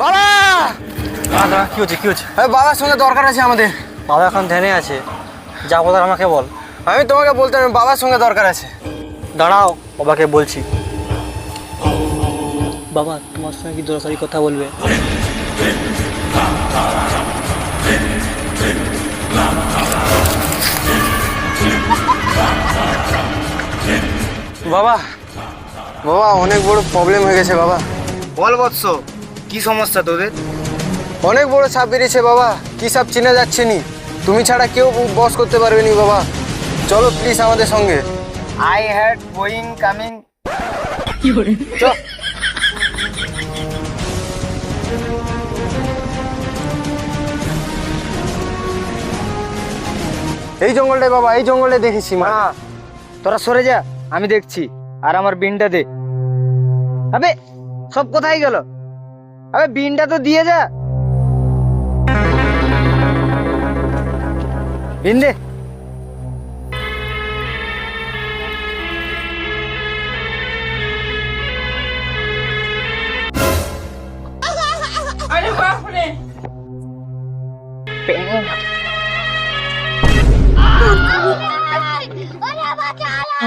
বাবা! দাদা কি হচ্ছে কি হচ্ছে? বাবার সঙ্গে দরকার আছে আমাদের। বাবা এখন ধ্যানে আছে, যা বলার আমাকে বল। আমি তোমাকে বলতে হবে, বাবার সঙ্গে দরকার আছে। দাঁড়াও, বাবাকে বলছি। বাবা তোমার সঙ্গে কি দরকারি কথা বলবে? বাবা, বাবা অনেক বড় প্রবলেম হয়ে গেছে বাবা। বল বৎস, কি সমস্যা তোদের? অনেক বড় সাপ বেরিয়েছে বাবা, কি সাপ চিনা যাচ্ছে নি। তুমি ছাড়া কেউ বস করতে পারবে নি বাবা। চলো প্লিজ আমাদের সঙ্গে। I had going coming. চল। এই জঙ্গলটায় বাবা, এই জঙ্গলটায় দেখেছি মা। তোরা সরে যা, আমি দেখছি। আর আমার বিনটা দে। আবে সব কোথায় গেল? আবে বিনটা তো দিয়ে যা। বিন দে। अरे बाप रे अरे बचा लो